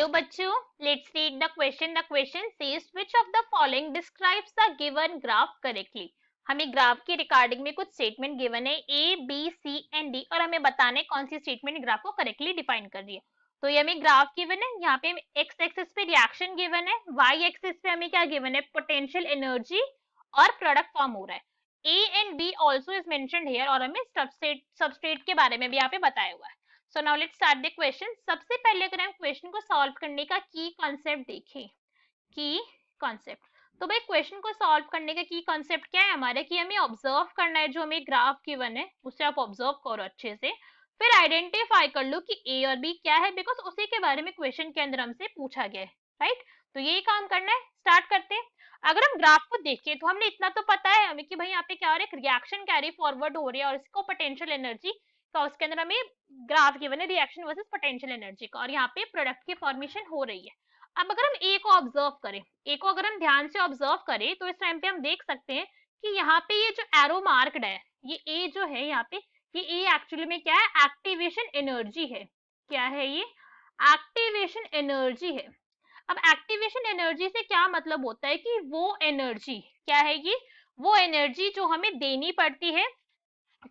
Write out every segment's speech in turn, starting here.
Hello बच्चों, let's read the question. The question says which of the following describes the given graph correctly. हमें graph के regarding में कुछ statement given है A B C and D और हमें बताना है कौन सी स्टेटमेंट ग्राफ को करेक्टली डिफाइन कर रही है. तो ये हमें ग्राफ गिवन है. यहाँ पे एक्स एक्सिस पे रिएक्शन गिवन है, वाई एक्सिस पे हमें क्या गिवन है, पोटेंशियल एनर्जी और प्रोडक्ट फॉर्म हो रहा है. A and B also is mentioned here और हमें सबस्ट्रेट के बारे में भी यहाँ पे बताया हुआ है. So now let's start the question. सबसे पहले अगर हम क्वेश्चन को सॉल्व करने का की कॉन्सेप्ट देखें, की कॉन्सेप्ट, तो भाई क्वेश्चन को सॉल्व करने का की कॉन्सेप्ट क्या है हमारे, कि हमें ऑब्जर्व करना है जो हमें ग्राफ गिवन है उसे आप ऑब्जर्व करो अच्छे से, फिर आइडेंटिफाई कर लो कि ए और बी क्या है, बिकॉज उसी के बारे में क्वेश्चन के अंदर हमसे पूछा गया है. राइट, तो यही काम करना है. स्टार्ट करते हैं. अगर हम ग्राफ को देखें तो हमने इतना तो पता है हमें कि भाई यहाँ पे क्या हो रहा है, एक रिएक्शन कैरी फॉरवर्ड हो रही है और इसको पोटेंशियल एनर्जी का, उसके अंदर हमें ग्राफ गिवन है रिएक्शन वर्सेस पोटेंशियल एनर्जी का, और यहाँ पे प्रोडक्ट की फॉर्मेशन हो रही है. अब अगर हम ए को ऑब्जर्व करें, ए को अगर हम ध्यान से ऑब्जर्व करें तो इस टाइम पे हम देख सकते हैं कि यहाँ पे ये जो एरो मार्क्ड है, ये ए जो है यहाँ पे, ये ए एक्चुअली में क्या है, एक्टिवेशन एनर्जी है. क्या है ये, एक्टिवेशन एनर्जी है. अब एक्टिवेशन एनर्जी से क्या मतलब होता है कि वो एनर्जी क्या है, ये वो एनर्जी जो हमें देनी पड़ती है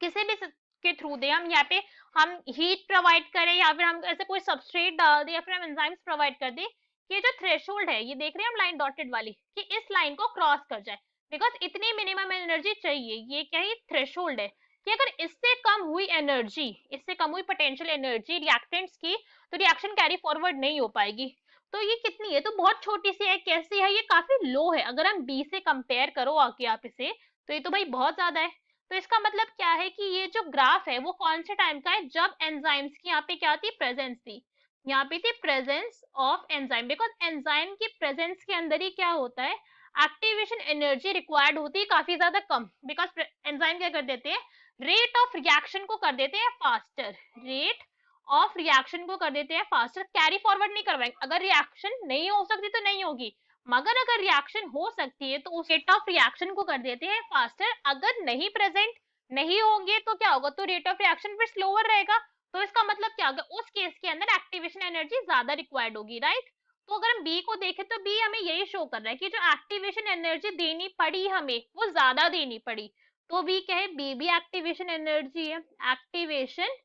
किसी भी के थ्रू दे, हम यहाँ पे हम हीट प्रोवाइड करें या फिर हम ऐसे कोई सबस्ट्रेट डाल दे या फिर हम एंजाइम्स प्रोवाइड कर दे, कि जो थ्रेशोल्ड है, ये देख रहे हैं हम लाइन डॉटेड वाली, कि इस लाइन को क्रॉस कर जाए, बिकॉज इतनी मिनिमम एनर्जी चाहिए. ये क्या है, थ्रेशोल्ड है, कि अगर इससे कम हुई एनर्जी, इससे कम हुई पोटेंशियल एनर्जी रिएक्टेंट्स की, तो रिएक्शन कैरी फॉरवर्ड नहीं हो पाएगी. तो ये कितनी है, तो बहुत छोटी सी है. कैसी है, ये काफी लो है. अगर हम बी से कंपेयर करो आके आप इसे, तो ये तो भाई बहुत ज्यादा है. तो इसका मतलब क्या है कि ये जो ग्राफ है वो कौन से टाइम का है, जब एंजाइम्स की यहाँ पे क्या थी, प्रेजेंस थी. यहाँ पे थी presence of enzyme, because enzyme की प्रेजेंस के अंदर ही क्या होता है, एक्टिवेशन एनर्जी रिक्वायर्ड होती है काफी ज्यादा कम, बिकॉज एंजाइम क्या कर देते हैं, रेट ऑफ रिएक्शन को कर देते हैं फास्टर, रेट ऑफ रिएक्शन को कर देते हैं फास्टर, कैरी फॉरवर्ड नहीं करवाएंगे. अगर रिएक्शन नहीं हो सकती तो नहीं होगी, मगर अगर रिएक्शन हो सकती है तो उस रेट ऑफ रिएक्शन को कर देते हैं फास्टर. अगर नहीं प्रेजेंट नहीं होंगे तो क्या होगा, तो रेट ऑफ रिएक्शन फिर स्लोअर रहेगा. तो इसका मतलब क्या होगा, उस केस के अंदर एक्टिवेशन एनर्जी ज्यादा रिक्वायर्ड होगी. राइट, तो अगर हम बी को देखें तो बी हमें यही शो कर रहा है कि जो एक्टिवेशन एनर्जी देनी पड़ी हमें वो ज्यादा देनी पड़ी. तो बी क्या है, बी भी एक्टिवेशन एनर्जी है, एक्टिवेशन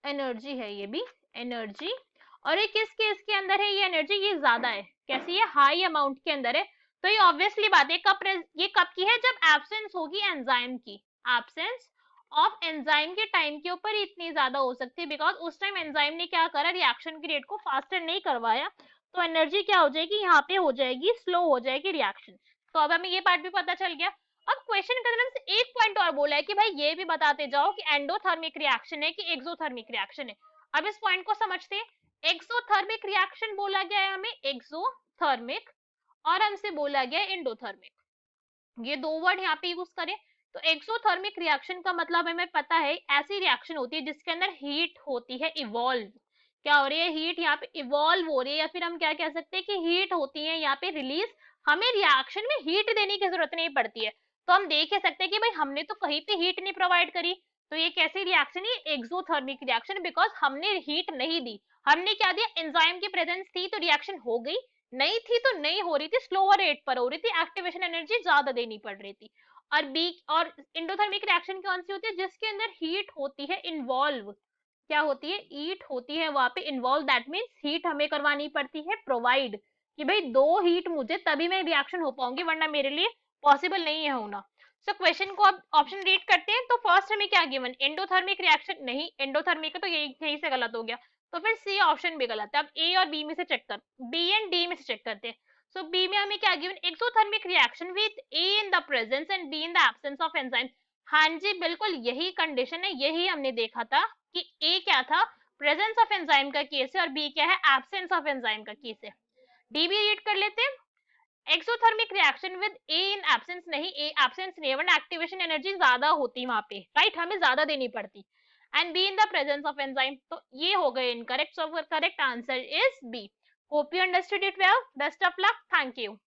एनर्जी है ये भी एनर्जी. और ये किस केस के अंदर है, ये एनर्जी ये ज्यादा है, कैसी है, हाई अमाउंट के अंदर है. तो ये ऑब्वियसली बात है ये कब की है, जब एब्सेंस होगी एंजाइम की, एब्सेंस ऑफ एंजाइम के टाइम के ऊपर इतनी ज्यादा हो सकती है, बिकॉज उस टाइम एंजाइम ने क्या करा, रिएक्शन की रेट को फास्टर नहीं करवाया, तो एनर्जी क्या हो जाएगी, यहाँ पे हो जाएगी, स्लो हो जाएगी रिएक्शन. तो अब हमें ये पार्ट भी पता चल गया. अब क्वेश्चन के अंदर से एक पॉइंट और बोला है कि भाई ये भी बताते जाओ कि एंडोथर्मिक रिएक्शन है कि एक्सोथर्मिक रिएक्शन है. अब इस पॉइंट को समझते हैं. एक्सोथर्मिक रिएक्शन बोला गया है हमें, एक्सोथर्मिक, और हमसे बोला गया है एंडोथर्मिक. ये दो वर्ड यहाँ पे यूज करें तो एक्सोथर्मिक रिएक्शन का मतलब हमें पता है ऐसी रिएक्शन होती है जिसके अंदर हीट होती है इवॉल्व. क्या हो रही है, हीट यहाँ पे इवॉल्व हो रही है, या फिर हम क्या कह सकते हैं कि हीट होती है यहाँ पे रिलीज. हमें रिएक्शन में हीट देने की जरूरत नहीं पड़ती है. तो हम देख ही सकते हैं कि भाई हमने तो कहीं पे हीट नहीं प्रोवाइड करी, तो ये कैसी रिएक्शन है, एक्सोथर्मिक रिएक्शन, बिकॉज हमने हीट नहीं दी. हमने क्या दिया, एंजाइम की प्रेजेंस थी तो रिएक्शन हो गई, नहीं थी तो नहीं हो रही थी, स्लोअर रेट पर हो रही थी, एक्टिवेशन एनर्जी ज्यादा देनी पड़ रही थी. और बी और इंडोथर्मिक रिएक्शन कौन सी होती है, जिसके अंदर हीट होती है इन्वॉल्व. क्या होती है, हीट होती है वहां पे इन्वॉल्व, दैट मीन्स हीट हमें करवानी पड़ती है प्रोवाइड, कि भाई दो हीट मुझे तभी मैं रिएक्शन हो पाऊंगी, वरना मेरे लिए पॉसिबल नहीं है होना. सो क्वेश्चन को अब ऑप्शन रीड करते हैं. तो फर्स्ट हमें क्या गिवन, एंडोथर्मिक रिएक्शन, नहीं एंडोथर्मिक है तो यही से गलत हो गया, तो फिर सी ऑप्शन भी गलत है. अब ए और बी में से चेक कर, बी एंड डी में से चेक करते हैं. सो बी में हमें क्या given, exothermic reaction with A in the presence and B in the absence of enzyme. हाँ जी बिल्कुल यही कंडीशन है, यही हमने देखा था कि ए क्या था, प्रेजेंस ऑफ एंजाइम का केस है, और बी क्या है, एब्सेंस ऑफ एंजाइम का केस है. डी भी रीड कर लेते हैं. Exothermic reaction with A in absence, नहीं ए एब्सेंस नहीं, वरना एक्टिवेशन एनर्जी ज्यादा होती वहां पे. राइट, हमें ज्यादा देनी पड़ती. And B in the presence of enzyme, तो ये हो गए incorrect. So correct answer is B. Hope you understood it well. Best of luck. Thank you.